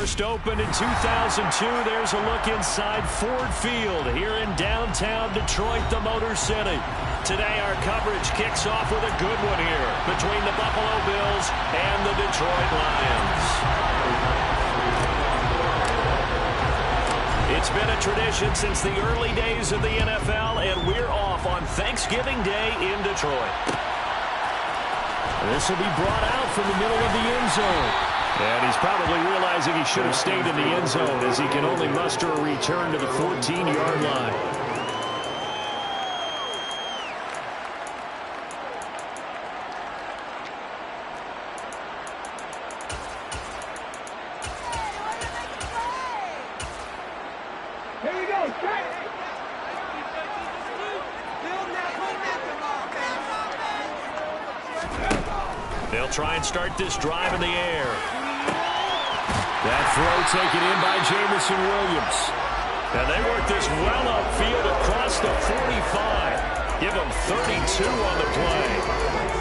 First opened in 2002. There's a look inside Ford Field here in downtown Detroit, the Motor City. Today our coverage kicks off with a good one here between the Buffalo Bills and the Detroit Lions. It's been a tradition since the early days of the NFL, and we're off on Thanksgiving Day in Detroit. This will be brought out from the middle of the end zone. And he's probably realizing he should have stayed in the end zone as he can only muster a return to the 14-yard line. They'll try and start this drive in the air. That throw taken in by Jameson Williams. And they work this well upfield across the 45. Give them 32 on the play.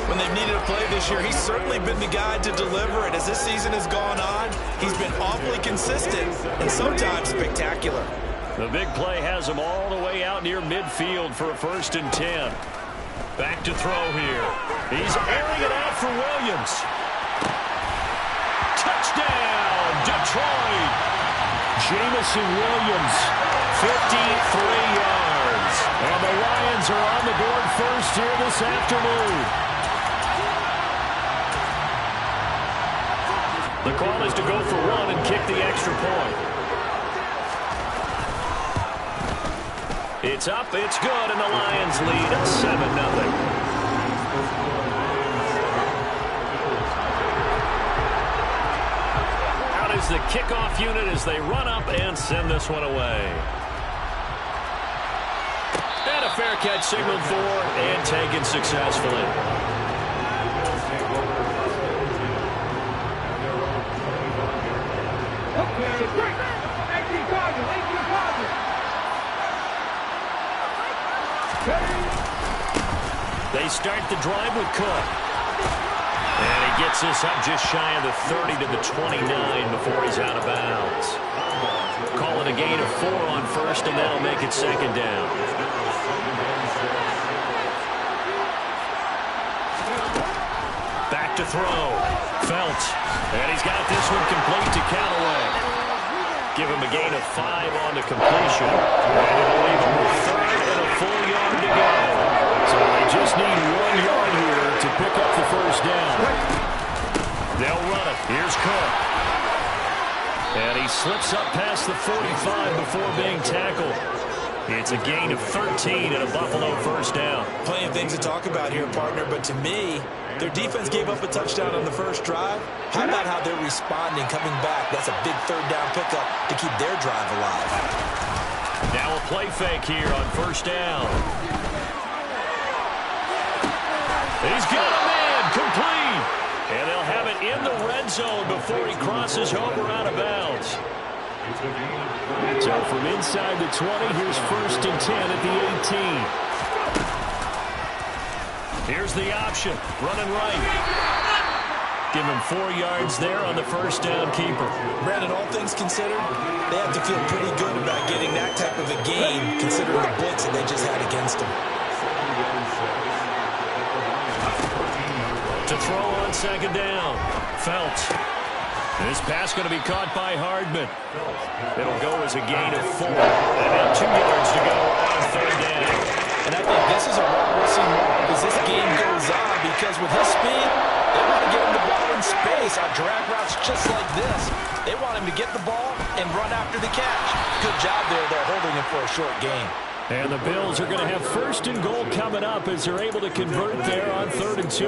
When they've needed a play this year, he's certainly been the guy to deliver it. As this season has gone on, he's been awfully consistent and sometimes spectacular. The big play has him all the way out near midfield for a 1st and 10. Back to throw here. He's airing it out for Williams. Touchdown, Detroit. Jameson Williams, 53 yards. And the Lions are on the board first here this afternoon. The call is to go for one and kick the extra point. It's up, it's good, and the Lions lead 7-0. Out is the kickoff unit as they run up and send this one away. And a fair catch signaled for and taken successfully. They start the drive with Cook. And he gets this up just shy of the 30 to the 29 before he's out of bounds. Call it a gain of 4 on first, and that'll make it 2nd down. Back to throw. Felt. And he's got this one complete to Callaway. Give him a gain of 5 on the completion. And it'll leave him with 3rd and a full yard to go. So they just need 1 yard here to pick up the 1st down. They'll run it. Here's Cook. And he slips up past the 45 before being tackled. It's a gain of 13 and a Buffalo 1st down. Plenty of things to talk about here, partner, but to me, their defense gave up a touchdown on the first drive. How about how they're responding, coming back? That's a big 3rd down pickup to keep their drive alive. Now a play fake here on 1st down. He's got a man complete. And they'll have it in the red zone before he crosses over out of bounds. So from inside the 20, here's 1st and 10 at the 18. Here's the option. Running right. Give him 4 yards there on the 1st down keeper. Brandon, all things considered, they have to feel pretty good about getting that type of a game considering the blitz that they just had against them. To throw on 2nd down. Felt. This pass going to be caught by Hardman. It'll go as a gain of 4. And now 2 yards to go on 3rd down. And I think this is a run we'll see more as this game goes on, because with his speed, they want to get him the ball in space on drag routes just like this. They want him to get the ball and run after the catch. Good job there. They're holding him for a short gain. And the Bills are going to have 1st and goal coming up as they're able to convert there on 3rd and 2.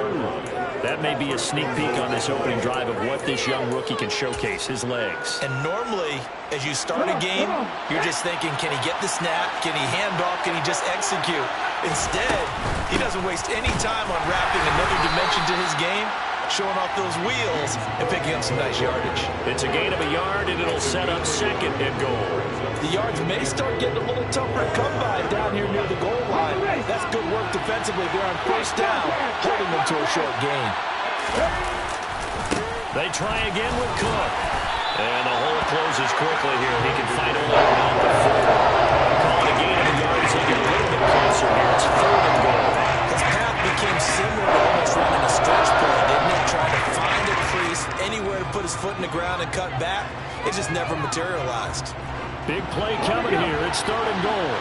That may be a sneak peek on this opening drive of what this young rookie can showcase, his legs. And normally, as you start a game, you're just thinking, can he get the snap? Can he hand off? Can he just execute? Instead, he doesn't waste any time on wrapping another dimension to his game, showing off those wheels and picking up some nice yardage. It's a gain of a yard, and it'll set up 2nd and goal. The yards may start getting a little tougher to come by down here near the goal line. That's good work defensively there on 1st down, holding them to a short gain. They try again with Cook. And the hole closes quickly here. He can find only about the 4. Calling a gain of a yard as they get a little bit closer here. It's 3rd and goal. His path became similar to almost running a stretch play, didn't it? Trying to find a crease, anywhere to put his foot in the ground and cut back. It just never materialized. Big play coming here. It's 3rd and goal.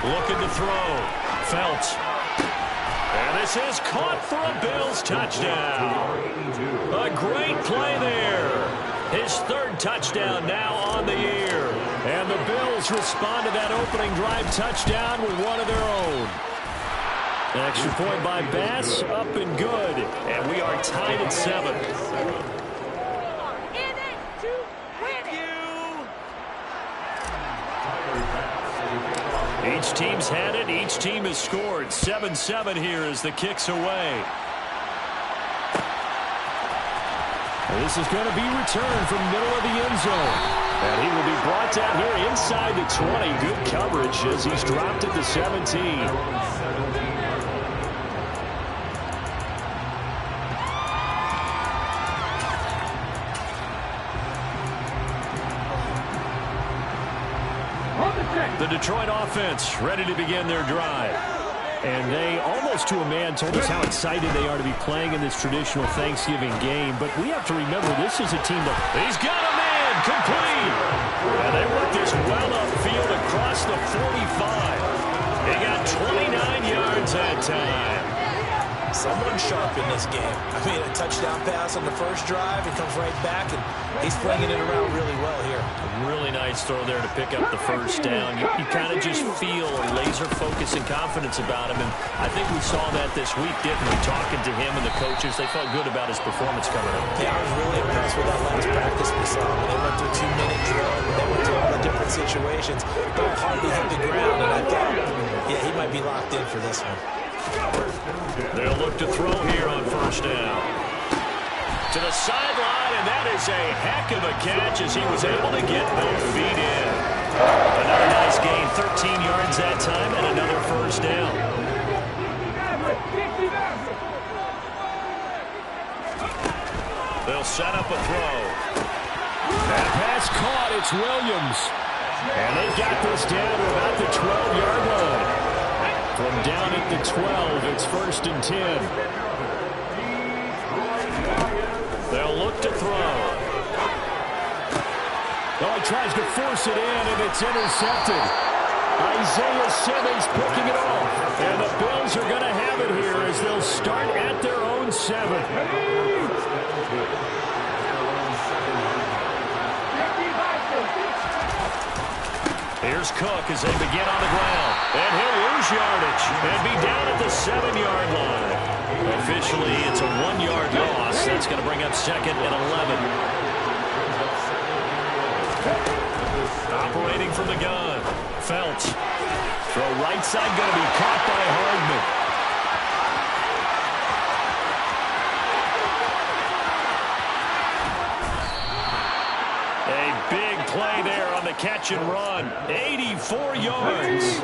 Looking to throw. Felts. And this is caught for a Bills touchdown. A great play there. His 3rd touchdown now on the year. And the Bills respond to that opening drive touchdown with one of their own. Extra point by Bass, up and good. And we are tied at 7. Each team's had it. Each team has scored. 7-7 here as the kick's away. This is going to be returned from middle of the end zone. And he will be brought down here inside the 20. Good coverage as he's dropped at the 17. The Detroit offense ready to begin their drive. And they, almost to a man, told us how excited they are to be playing in this traditional Thanksgiving game. But we have to remember this is a team that... He's got a man complete! And they work this well upfield across the 45. They got 29 yards that time. Someone sharp in this game. I mean, a touchdown pass on the first drive. He comes right back, and he's flinging it around really well here. A really nice throw there to pick up the first down. You kind of just feel a laser focus and confidence about him, and I think we saw that this week, didn't we? Talking to him and the coaches, they felt good about his performance coming up. Yeah, I was really impressed with that last practice we saw. They went through a 2-minute drill. They went through all the different situations. Ball hardly hit the ground, and I thought, yeah, he might be locked in for this one. They'll look to throw here on first down. To the sideline, and that is a heck of a catch as he was able to get both feet in. Another nice gain, 13 yards that time, and another first down. They'll set up a throw. That pass caught, it's Williams. And they've got this down to about the 12-yard line. From down at the 12, it's 1st and 10. They'll look to throw. Oh, he tries to force it in, and it's intercepted. Isaiah Simmons picking it off. And the Bills are going to have it here as they'll start at their own 7. Here's Cook as they begin on the ground. And he'll lose yardage and be down at the 7-yard line. Officially, it's a 1-yard loss. That's going to bring up 2nd and 11. Operating from the gun. Felts. Throw right side, going to be caught by Hardman. Play there on the catch and run. 84 yards.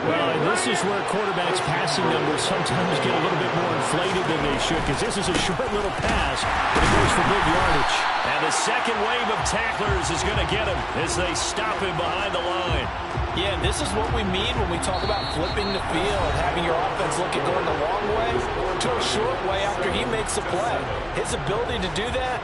Well, and this is where quarterbacks' passing numbers sometimes get a little bit more inflated than they should, because this is a short little pass, but it goes for big yardage. And the second wave of tacklers is going to get him as they stop him behind the line. Yeah, and this is what we mean when we talk about flipping the field and having your offense look at going the long way to a short way after he makes a play. His ability to do that,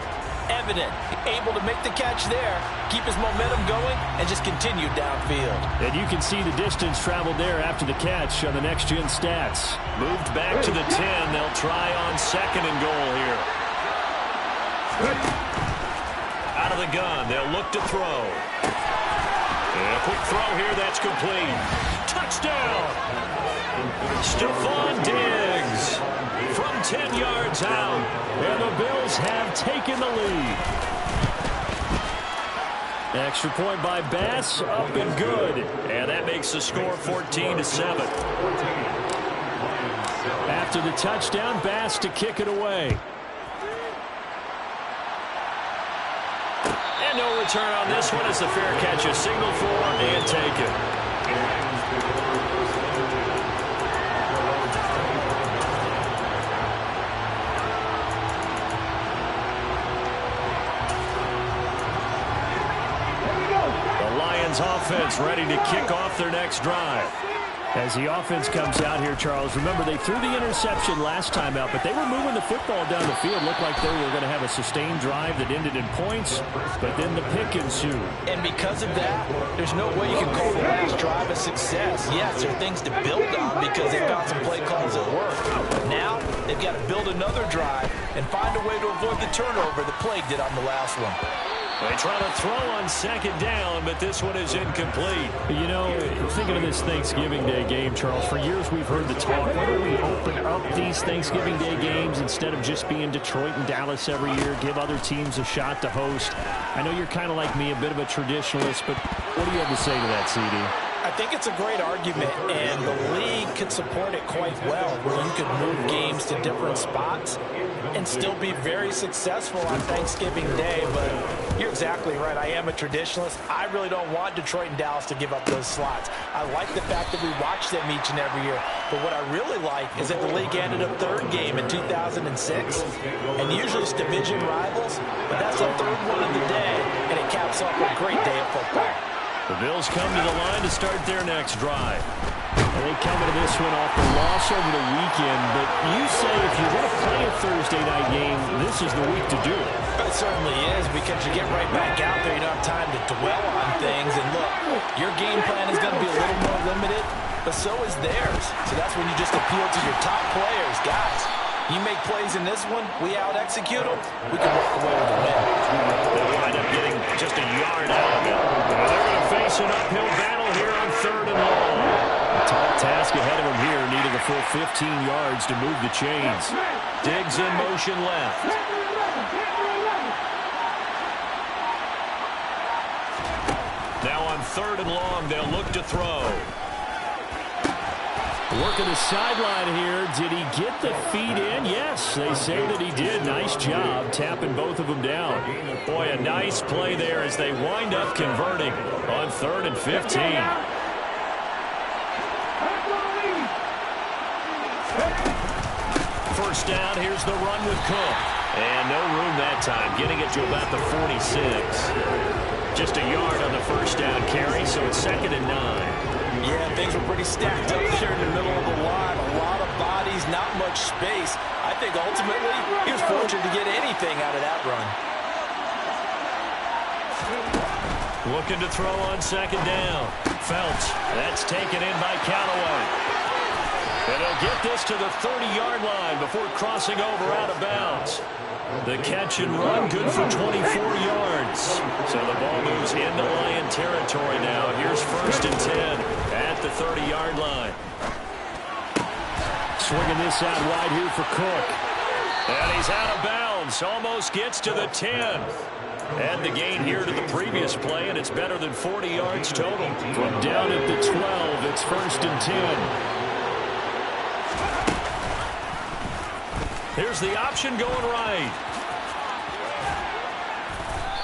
evident. Able to make the catch there, keep his momentum going, and just continue downfield. And you can see the distance traveled there after the catch on the next-gen stats. Moved back to the 10. They'll try on 2nd and goal here. Out of the gun. They'll look to throw. And a quick throw here. That's complete. Touchdown! Stephon Diggs from 10 yards out. And the Bills have taken the lead. Extra point by Bass, up and good. And that makes the score 14-7. After the touchdown, Bass to kick it away. And no return on this one as the fair catch is signaled for and taken. offense ready to kick off their next drive. As the offense comes out here, Charles, remember they threw the interception last time out, but they were moving the football down the field. Looked like they were going to have a sustained drive that ended in points, but then the pick ensued. And because of that, there's no way you can call the last drive a success. Yes, there are things to build on because they've got some play calls that work. But now they've got to build another drive and find a way to avoid the turnover the Plague did on the last one. They try to throw on second down, but this one is incomplete. You know, thinking of this Thanksgiving Day game, Charles, for years we've heard the talk, why don't we open up these Thanksgiving Day games instead of just being Detroit and Dallas every year, give other teams a shot to host? I know you're kind of like me, a bit of a traditionalist, but what do you have to say to that, CD? I think it's a great argument, and the league could support it quite well, where you could move games to different spots and still be very successful on Thanksgiving Day. But you're exactly right. I am a traditionalist. I really don't want Detroit and Dallas to give up those slots. I like the fact that we watch them each and every year. But what I really like is that the league ended a third game in 2006, and usually it's division rivals, but that's the third one of the day, and it caps off a great day of football. The Bills come to the line to start their next drive. They come into this one off the loss over the weekend, but you say if you're going to play a Thursday night game, this is the week to do it. It certainly is, because you get right back out there. You don't have time to dwell on things. And look, your game plan is going to be a little more limited, but so is theirs. So that's when you just appeal to your top players. Guys, you make plays in this one, we out-execute them, we can walk away with a win. They wind up getting just a yard out of it. They're going to face an uphill battle here on 3rd and long. A tall task ahead of them here, needing a full 15 yards to move the chains. Diggs in motion left. Now on 3rd and long, they'll look to throw. Working the sideline here. Did he get the feet in? Yes, they say that he did. Nice job tapping both of them down. Boy, a nice play there as they wind up converting on 3rd and 15. First down, here's the run with Cook. And no room that time, getting it to about the 46. Just a yard on the first down carry, so it's 2nd and 9. Yeah, things were pretty stacked up there in the middle of the line. A lot of bodies, not much space. I think ultimately he was fortunate to get anything out of that run. Looking to throw on 2nd down. Felts, that's taken in by Callaway. And he'll get this to the 30-yard line before crossing over out of bounds. The catch and run, good for 24 yards. So the ball moves into Lion territory now. Here's 1st and 10 at the 30-yard line. Swinging this out wide here for Cook. And he's out of bounds. Almost gets to the 10. Add the gain here to the previous play, and it's better than 40 yards total. From down at the 12, it's 1st and 10. Here's the option going right.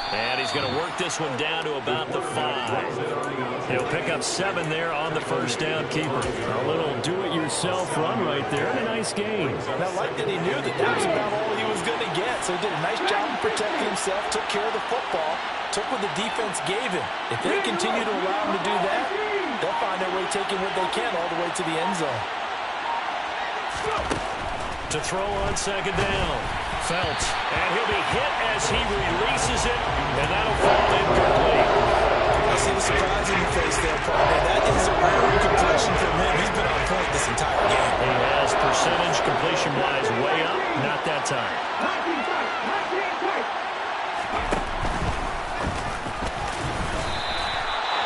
And he's going to work this one down to about the 5. He'll pick up 7 there on the first down keeper. A little do-it-yourself run right there. A nice game. And I like that he knew that that was about all he was going to get. So he did a nice job of protecting himself, took care of the football, took what the defense gave him. If they continue to allow him to do that, they'll find their way taking what they can all the way to the end zone. To throw on 2nd down. Felts, and he'll be hit as he releases it, and that'll fall incomplete. I see the surprise in your face there, partner. That is a rare completion from him. He's been on point this entire game. He has percentage completion-wise way up, not that time.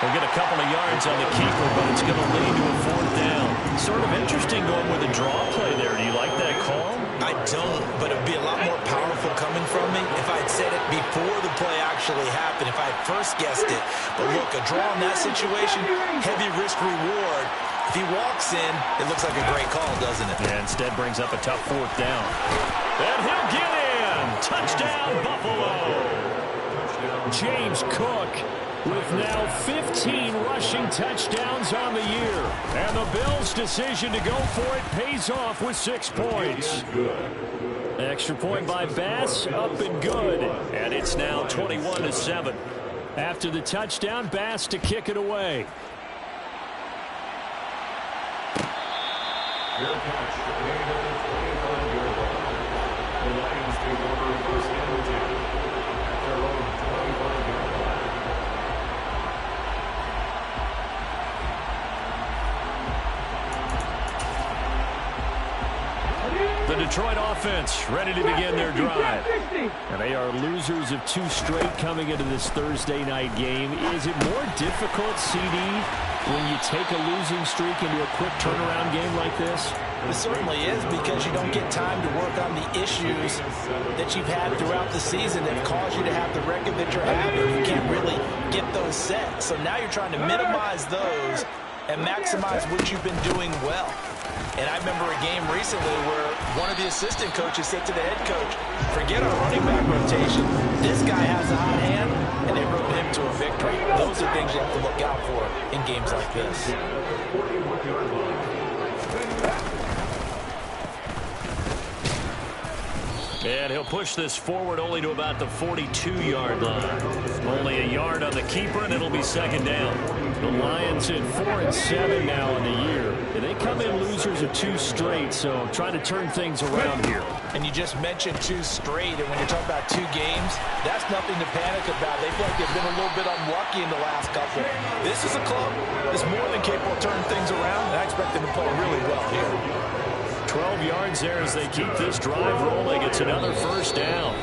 They'll get a couple of yards on the keeper, but it's going to lead to a 4th down. Sort of interesting going with a draw play there. Do you like that call? I don't, but it would be a lot more powerful coming from me if I had said it before the play actually happened, if I had first guessed it. But look, a draw in that situation, heavy risk reward. If he walks in, it looks like a great call, doesn't it? Yeah, instead brings up a tough 4th down. And he'll get in! Touchdown, Buffalo! James Cook with now 15 rushing touchdowns on the year. And the Bills' decision to go for it pays off with 6 points. Extra point by Bass, up and good. And it's now 21-7. After the touchdown, Bass to kick it away. Your catch, the gain of the 25-yard line. The Lions take over first and 10 at their own 25-yard line. The Detroit offense ready to begin their drive. And they are losers of 2 straight coming into this Thursday night game. Is it more difficult, CD, when you take a losing streak into a quick turnaround game like this? It certainly is, because you don't get time to work on the issues that you've had throughout the season that caused you to have the record that you're having. You can't really get those set. So now you're trying to minimize those and maximize what you've been doing well. And I remember a game recently where one of the assistant coaches said to the head coach, forget our running back rotation. This guy has a hot hand, and they rode him to a victory. Those are things you have to look out for in games like this. And he'll push this forward only to about the 42-yard line. Only a yard on the keeper, and it'll be second down. The Lions at 4-7 now in the year. And they come in losers of 2 straight, so trying to turn things around here. And you just mentioned 2 straight, and when you're talking about 2 games, that's nothing to panic about. They feel like they've been a little bit unlucky in the last couple. This is a club that's more than capable of turning things around, and I expect them to play really well here. 12 yards there as they keep this drive rolling. It's another first down.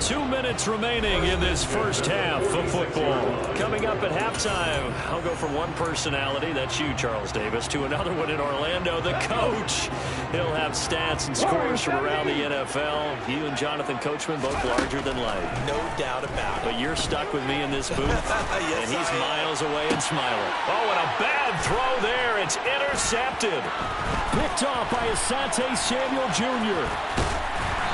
2 minutes remaining in this first half of football. Coming up at halftime, I'll go from one personality, that's you, Charles Davis, to another one in Orlando, the coach. He'll have stats and scores from around the NFL. You and Jonathan Coachman, both larger than life. No doubt about it. But you're stuck with me in this booth, yes, and he's miles away and smiling. Oh, and a bad throw there. It's intercepted. Picked off by Asante Samuel Jr.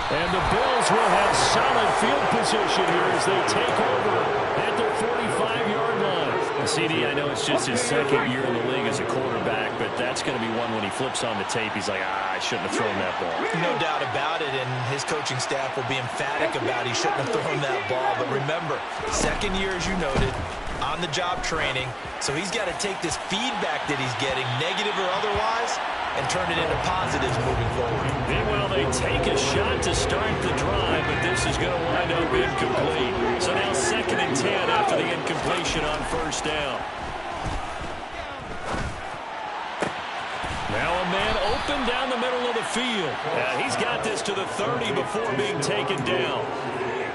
And the Bills will have solid field position here as they take over at their 45-yard line. CD, I know it's just his second year in the league as a quarterback, but that's going to be one when he flips on the tape. He's like, I shouldn't have thrown that ball. No doubt about it, and his coaching staff will be emphatic about he shouldn't have thrown that ball. But remember, second year, as you noted, on-the-job training, so he's got to take this feedback that he's getting, negative or otherwise, and turn it into positives moving forward. Meanwhile, they take a shot to start the drive, but this is going to wind up incomplete. So now 2nd and 10 after the incompletion on first down. Now a man open down the middle of the field. He's got this to the 30 before being taken down.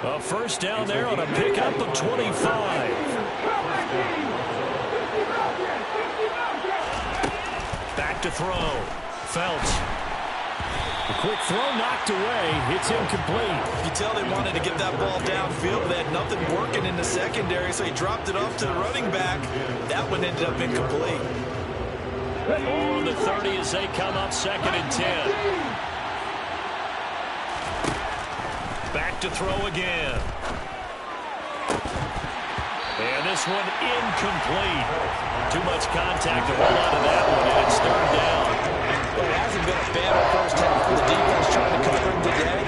A first down there on a pickup of 25. Back to throw. Felts. A quick throw knocked away. It's incomplete. You tell they wanted to get that ball downfield. They had nothing working in the secondary, so he dropped it off to the running back. That one ended up incomplete. On the 30 as they come up 2nd and 10. Back to throw again. And this one incomplete. Too much contact to hold on to that one, and it's 3rd down. Well, it hasn't been a bad first half for the defense trying to cover him today.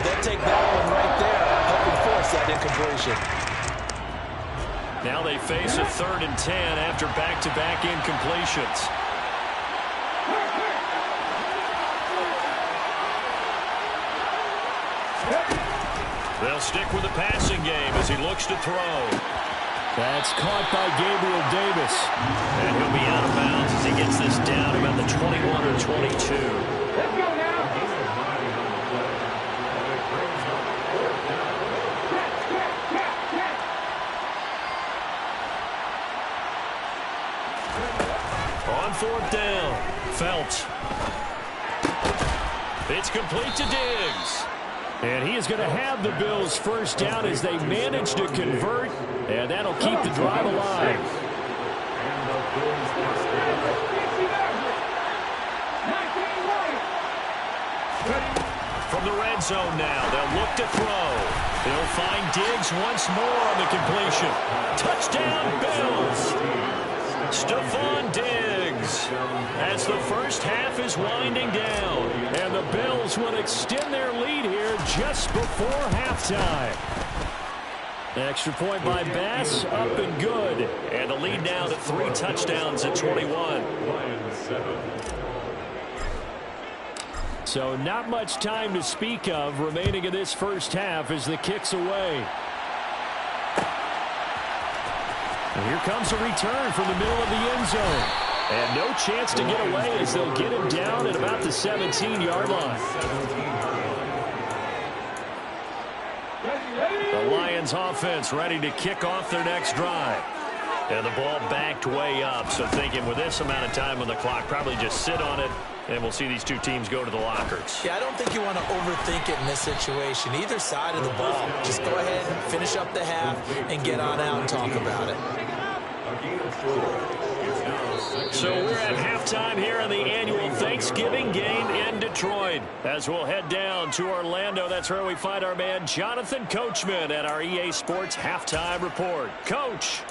They'll take that one right there, helping force that incompletion. Now they face a 3rd and 10 after back-to-back incompletions. They'll stick with the passing game as he looks to throw. That's caught by Gabriel Davis. And he'll be out of bounds as he gets this down about the 21 or 22. Let's go now. On 4th down, Felts. It's complete to Diggs. And he is going to have the Bills first down as they manage to convert, and that'll keep the drive alive. From the red zone now, they'll look to throw. They'll find Diggs once more on the completion. Touchdown, Bills! Stephon Diggs as the first half is winding down. And the Bills will extend their lead here just before halftime. Extra point by Bass, up and good. And the lead now to 3 touchdowns at 21. So not much time to speak of remaining in this first half as the kick's away. And here comes a return from the middle of the end zone. And no chance to get away as they'll get him down at about the 17-yard line. The Lions offense ready to kick off their next drive. And the ball backed way up, so thinking with this amount of time on the clock, probably just sit on it, and we'll see these two teams go to the lockers. Yeah, I don't think you want to overthink it in this situation. Either side of the ball. Just go ahead and finish up the half and get on out and talk about it. So we're at halftime here in the annual Thanksgiving game in Detroit. As we'll head down to Orlando, that's where we find our man Jonathan Coachman at our EA Sports Halftime Report. Coach.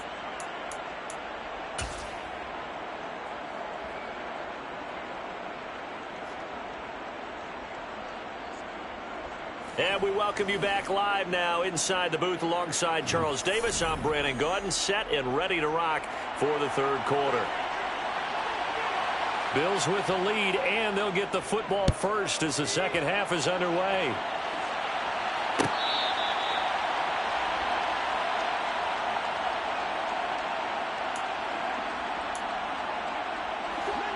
And we welcome you back live now inside the booth alongside Charles Davis. I'm Brandon Gaudin, set and ready to rock for the third quarter. Bills with the lead, and they'll get the football first as the second half is underway.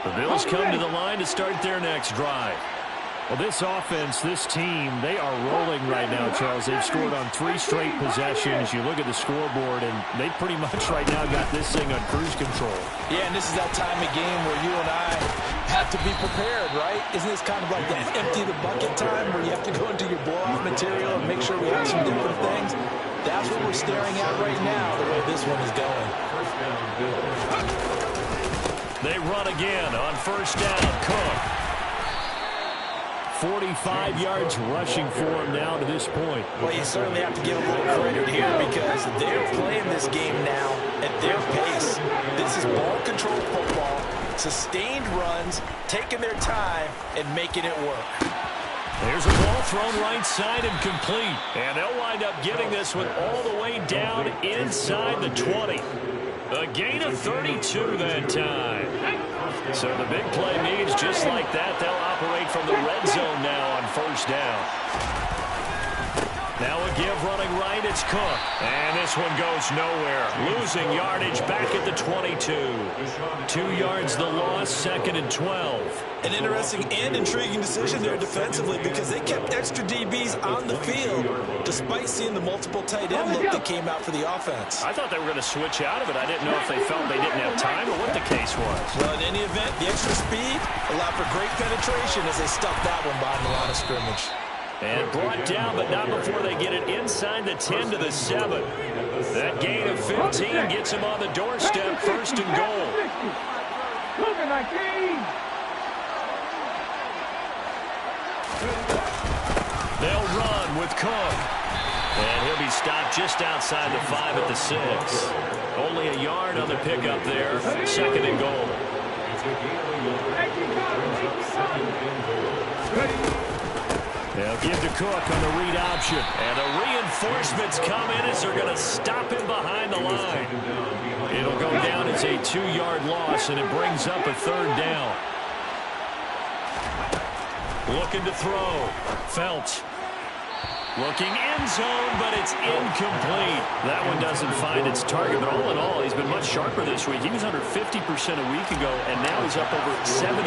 The Bills come to the line to start their next drive. Well, this offense, this team, they are rolling right now, Charles. They've scored on 3 straight possessions. You look at the scoreboard, and they pretty much right now got this thing on cruise control. Yeah, and this is that time of game where you and I have to be prepared, right? Isn't this kind of like the empty the bucket time where you have to go into your blow-off material and make sure we have some different things? That's what we're staring at right now, the way this one is going. They run again on first down. Cook. 45 yards rushing for him now to this point. Well, you certainly have to give them a little credit here because they're playing this game now at their pace. This is ball control football, sustained runs, taking their time, and making it work. There's a ball thrown right side and complete. And they'll wind up getting this one all the way down inside the 20. A gain of 32 that time. So the big play means just like that, they'll operate from the red zone now on first down. Now a give running right, it's Cook. And this one goes nowhere. Losing yardage back at the 22. 2 yards the loss, second and 12. An interesting and intriguing decision there defensively because they kept extra DBs on the field despite seeing the multiple tight end look that came out for the offense. I thought they were going to switch out of it. I didn't know if they felt they didn't have time or what the case was. Well, in any event, the extra speed allowed for great penetration as they stuffed that one behind the line of scrimmage. And brought down, but not before they get it inside the 10 to the 7. That gain of 15 gets them on the doorstep, first and goal. Looking like They'll run with Cook. And he'll be stopped just outside the 5 at the 6. Only a yard on the pickup there, second and goal. They'll give to Cook on the read option. And the reinforcements come in as they're going to stop him behind the line. It'll go down as a 2-yard loss, and it brings up a third down. Looking to throw. Felt. Looking end zone, but it's incomplete. That one doesn't find its target, but all in all, he's been much sharper this week. He was under 50% a week ago, and now he's up over 70%.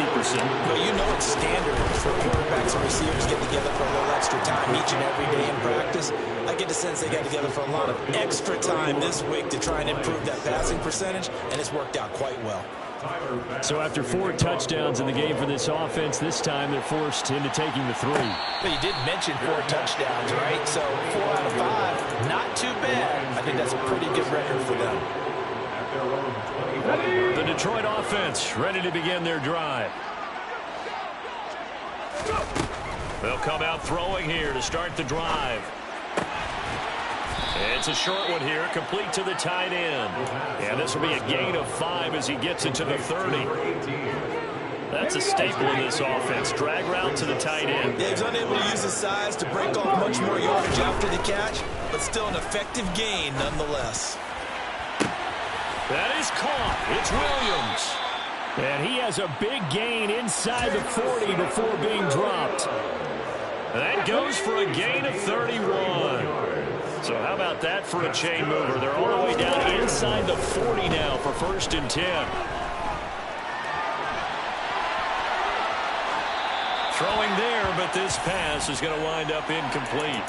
Well, you know it's standard for quarterbacks and receivers get together for a little extra time each and every day in practice. I get the sense they got together for a lot of extra time this week to try and improve that passing percentage, and it's worked out quite well. So after 4 touchdowns in the game for this offense, this time they're forced into taking the 3. But you did mention 4 touchdowns, right? So 4 out of 5, not too bad. I think that's a pretty good record for them. The Detroit offense ready to begin their drive. They'll come out throwing here to start the drive. It's a short one here, complete to the tight end. And this will be a gain of 5 as he gets it to the 30. That's a staple of this offense. Drag route to the tight end. Yeah, he's unable to use his size to break off much more yardage after the catch, but still an effective gain nonetheless. That is caught. It's Williams. And he has a big gain inside the 40 before being dropped. That goes for a gain of 31. So how about that for a chain mover? They're all the way down inside the 40 now for 1st and 10. Throwing there, but this pass is going to wind up incomplete.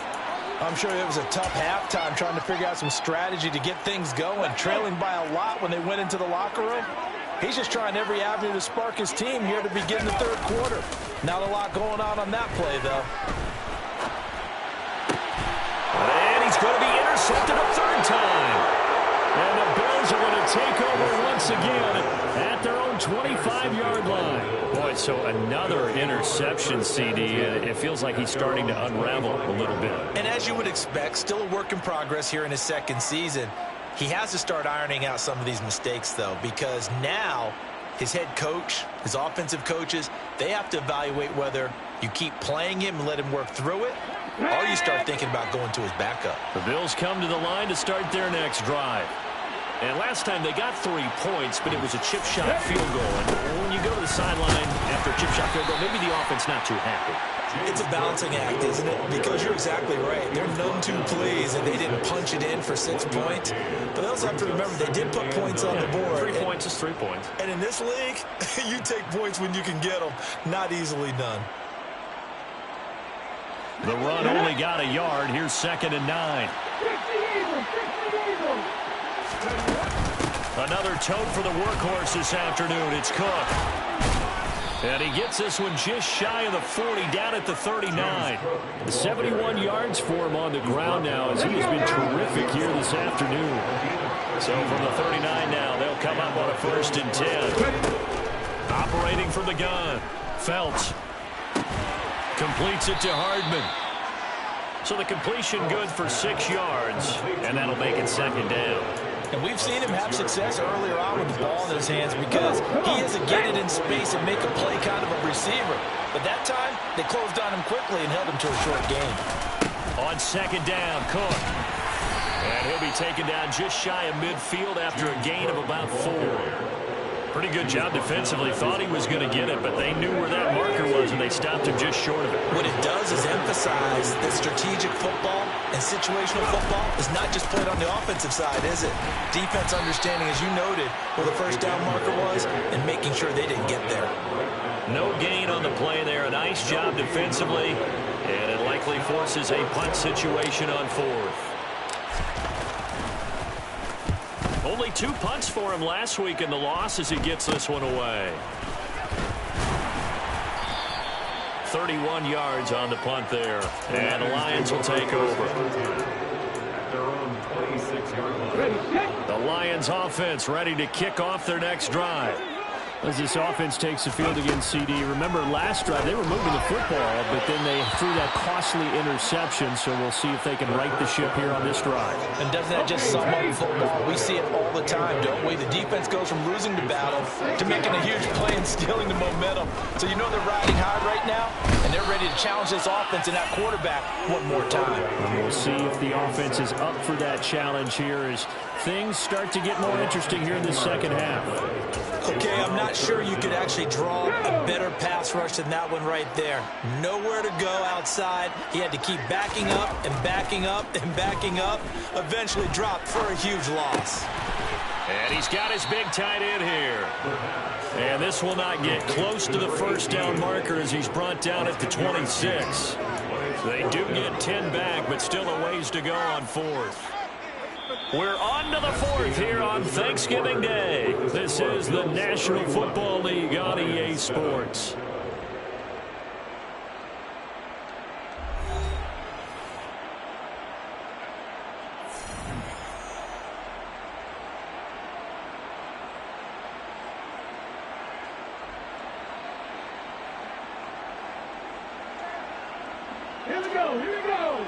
I'm sure it was a tough halftime trying to figure out some strategy to get things going, trailing by a lot when they went into the locker room. He's just trying every avenue to spark his team here to begin the 3rd quarter. Not a lot going on that play, though. And he's going to be intercepted a 3rd time. And the Bills are going to take over once again at their own 25-yard line. Boy, so another interception, CD. It feels like he's starting to unravel a little bit. And as you would expect, still a work in progress here in his 2nd season. He has to start ironing out some of these mistakes, though, because now his head coach, his offensive coaches, they have to evaluate whether you keep playing him and let him work through it, or you start thinking about going to his backup. The Bills come to the line to start their next drive. And last time they got 3 points, but it was a chip shot field goal. And when you go to the sideline after a chip shot field goal, maybe the offense not too happy. It's a balancing act, isn't it? Because you're exactly right. They're none too pleased that they didn't punch it in for 6 points. But they also have to remember they did put points on the board. 3 points is 3 points. And in this league, you take points when you can get them. Not easily done. The run only got a yard. Here's 2nd and 9. Another tote for the workhorse this afternoon. It's Cook. And he gets this one just shy of the 40, down at the 39. 71 yards for him on the ground now, as he has been terrific here this afternoon. So from the 39 now, they'll come up on a 1st and 10. Operating from the gun, Phelps. Completes it to Hardman. So the completion good for 6 yards, and that'll make it 2nd down. And we've seen him have success earlier on with the ball in his hands because he is a get it in space and make a play kind of a receiver. But that time, they closed on him quickly and held him to a short gain. On 2nd down, Cook. And he'll be taken down just shy of midfield after a gain of about 4. Pretty good job defensively. Thought he was going to get it, but they knew where that marker was, and they stopped him just short of it. What it does is emphasize that strategic football and situational football is not just played on the offensive side, is it? Defense understanding, as you noted, where the 1st down marker was and making sure they didn't get there. No gain on the play there. A nice job defensively, and it likely forces a punt situation on 4th. Only 2 punts for him last week in the loss as he gets this one away. 31 yards on the punt there. And the Lions will take over. The Lions offense ready to kick off their next drive. As this offense takes the field against CD. Remember, last drive, they were moving the football, but then they threw that costly interception, so we'll see if they can right the ship here on this drive. And doesn't that just sum up football? We see it all the time, don't we? The defense goes from losing the battle to making a huge play and stealing the momentum. So you know they're riding high right now, and they're ready to challenge this offense and that quarterback one more time. And we'll see if the offense is up for that challenge here as things start to get more interesting here in the 2nd half. Okay, I'm not sure you could actually draw a better pass rush than that one right there. Nowhere to go outside. He had to keep backing up and backing up and backing up. Eventually dropped for a huge loss. And he's got his big tight end here. And this will not get close to the 1st down marker as he's brought down at the 26. They do get 10 back, but still a ways to go on 4th. We're on to the 4th here on Thanksgiving Day. This is the National Football League on EA Sports. Here we go, here we go.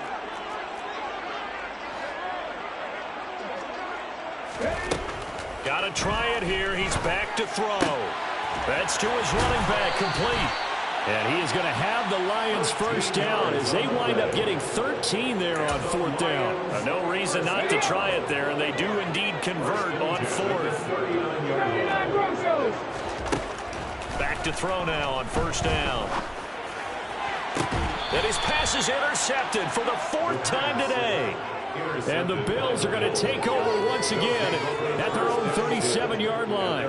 Got to try it here. He's back to throw. That's to his running back, complete. And he is going to have the Lions first down as they wind up getting 13 there on fourth down. No reason not to try it there, and they do indeed convert on fourth. Back to throw now on first down. And his pass is intercepted for the fourth time today. And the Bills are going to take over once again at their own 37-yard line.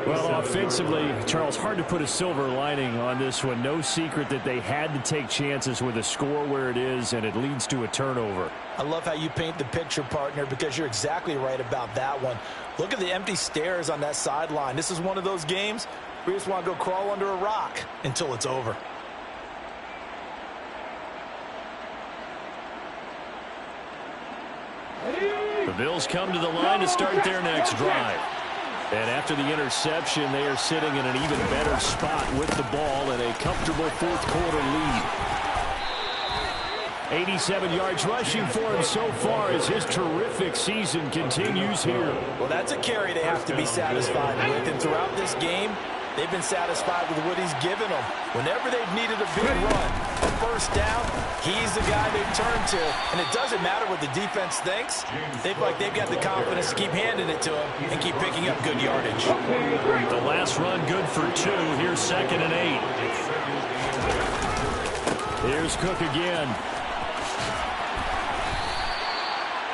Well, offensively, Charles, hard to put a silver lining on this one. No secret that they had to take chances with a score where it is, and it leads to a turnover. I love how you paint the picture, partner, because you're exactly right about that one. Look at the empty stares on that sideline. This is one of those games where you just want to go crawl under a rock until it's over. The Bills come to the line to start their next drive. And after the interception, they are sitting in an even better spot with the ball and a comfortable fourth quarter lead. 87 yards rushing for him so far as his terrific season continues here. Well, that's a carry they have to be satisfied with. And throughout this game, they've been satisfied with what he's given them. Whenever they've needed a big run, a first down, he's the guy they turn to. And it doesn't matter what the defense thinks. They feel like they've got the confidence to keep handing it to him and keep picking up good yardage. The last run good for 2. Here's 2nd and 8. Here's Cook again.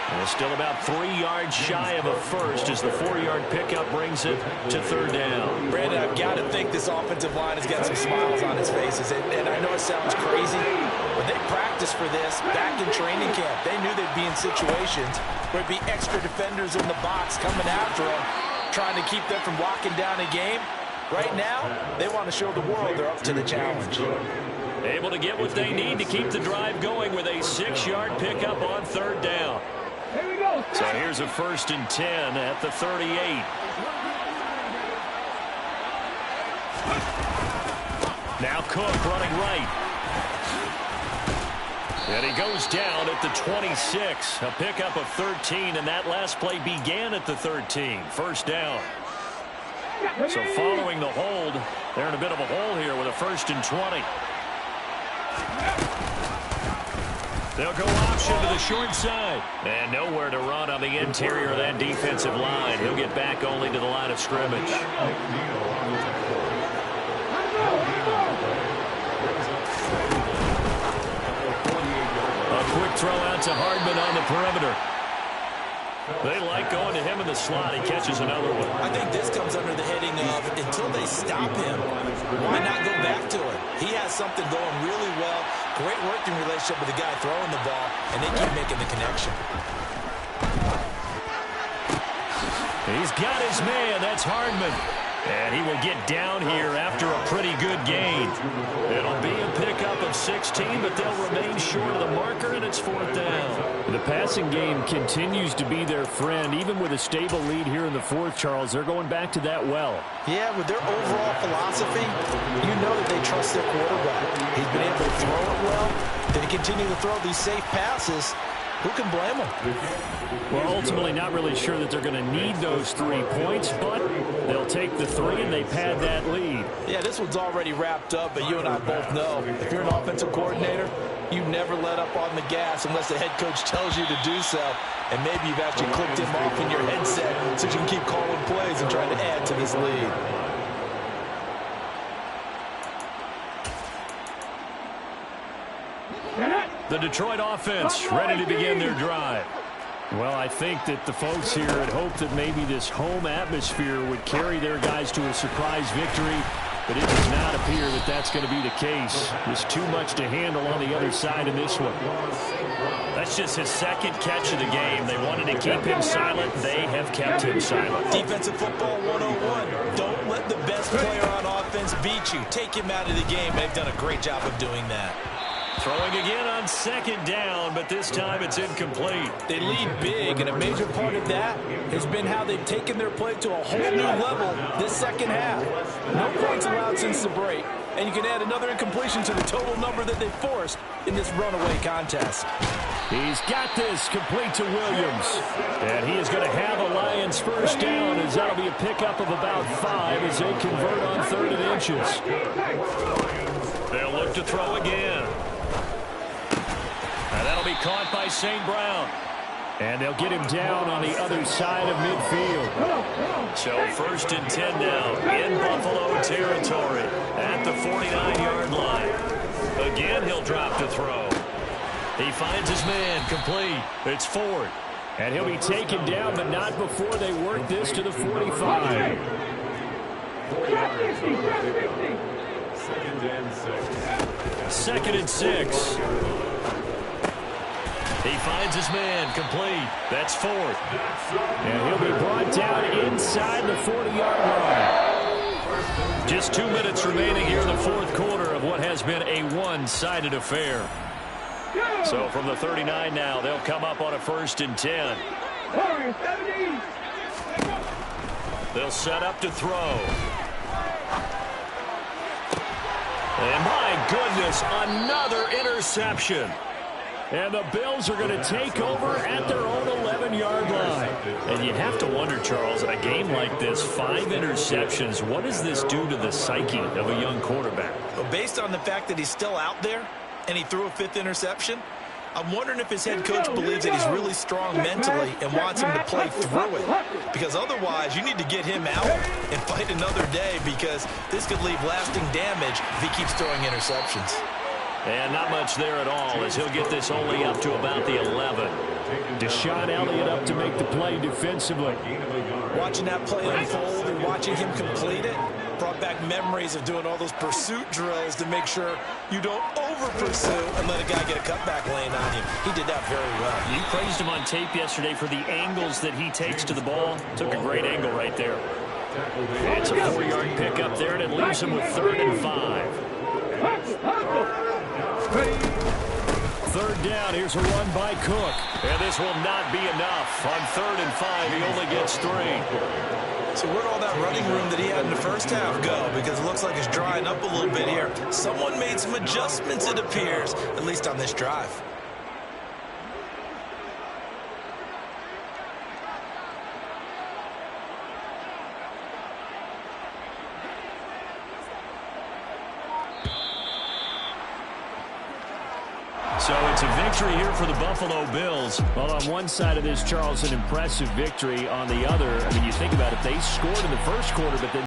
And still about 3 yards shy of a first as the 4-yard pickup brings it to third down. Brandon, I've got to think this offensive line has got some smiles on its faces. And I know it sounds crazy, but they practiced for this back in training camp. They knew they'd be in situations where there'd be extra defenders in the box coming after them, trying to keep them from locking down a game. Right now, they want to show the world they're up to the challenge. Able to get what they need to keep the drive going with a 6-yard pickup on third down. Here we go. So here's a 1st and 10 at the 38. Now Cook running right. And he goes down at the 26. A pickup of 13, and that last play began at the 13. First down. So following the hold, they're in a bit of a hole here with a 1st and 20. They'll go option to the short side. And nowhere to run on the interior of that defensive line. He'll get back only to the line of scrimmage. A quick throw out to Hardman on the perimeter. They like going to him in the slot. He catches another one. I think this comes under the heading of until they stop him, why not go back to it? He has something going really well. Great working relationship with the guy throwing the ball, and they keep making the connection. He's got his man. That's Hardman. And he will get down here after a pretty good gain. It'll be a pickup of 16, but they'll remain short of the marker, and it's 4th down. The passing game continues to be their friend. Even with a stable lead here in the 4th, Charles, they're going back to that well. Yeah, with their overall philosophy, you know that they trust their quarterback. He's been able to throw it well. They continue to throw these safe passes. Who can blame them? Well, ultimately, not really sure that they're going to need those 3 points, but they'll take the 3 and they pad that lead. Yeah, this one's already wrapped up, but you and I both know if you're an offensive coordinator, you never let up on the gas unless the head coach tells you to do so. And maybe you've actually clicked him off in your headset so you can keep calling plays and trying to add to this lead. The Detroit offense ready to begin their drive. Well, I think that the folks here had hoped that maybe this home atmosphere would carry their guys to a surprise victory, but it does not appear that that's going to be the case. There's too much to handle on the other side in this one. That's just his 2nd catch of the game. They wanted to keep him silent. They have kept him silent. Defensive football 101. Don't let the best player on offense beat you. Take him out of the game. They've done a great job of doing that. Throwing again on 2nd down, but this time it's incomplete. They lead big, and a major part of that has been how they've taken their play to a whole new level this second half. No points allowed since the break, and you can add another incompletion to the total number that they forced in this runaway contest. He's got this complete to Williams. And he is going to have a Lions first down as that'll be a pickup of about 5 as they convert on 3rd and inches. They'll look to throw again. And that'll be caught by St. Brown. And they'll get him down on the other side of midfield. So 1st and 10 now in Buffalo territory at the 49-yard line. Again, he'll drop to throw. He finds his man complete. It's Ford. And he'll be taken down, but not before they work this to the 45. 2nd and 6. He finds his man complete. That's Ford. And he'll be brought down inside the 40-yard line. Just 2 minutes remaining here in the 4th quarter of what has been a one-sided affair. So from the 39 now, they'll come up on a 1st and 10. They'll set up to throw. And my goodness, another interception. And the Bills are going to take over at their own 11-yard line. And you have to wonder, Charles, in a game like this, 5 interceptions, what does this do to the psyche of a young quarterback? Well, based on the fact that he's still out there and he threw a 5th interception, I'm wondering if his head coach believes that he's really strong mentally and wants him to play through it. Because otherwise, you need to get him out and fight another day, because this could leave lasting damage if he keeps throwing interceptions. And not much there at all, as he'll get this only up to about the 11. Deshaun Elliott up to make the play defensively. Watching that play unfold and watching him complete it brought back memories of doing all those pursuit drills to make sure you don't over-pursue and let a guy get a cutback lane on you. He did that very well. You praised him on tape yesterday for the angles that he takes to the ball. Took a great angle right there. It's a 4-yard pickup there, and it leaves him with 3rd and 5. 3rd down, here's a run by Cook. And this will not be enough. On 3rd and 5, he only gets 3. So where'd all that running room that he had in the first half go? Because it looks like it's drying up a little bit here. Someone made some adjustments, it appears, at least on this drive. So it's a victory here for the Buffalo Bills. Well, on one side of this, Charles, an impressive victory. On the other, I mean, you think about it, they scored in the first quarter, but then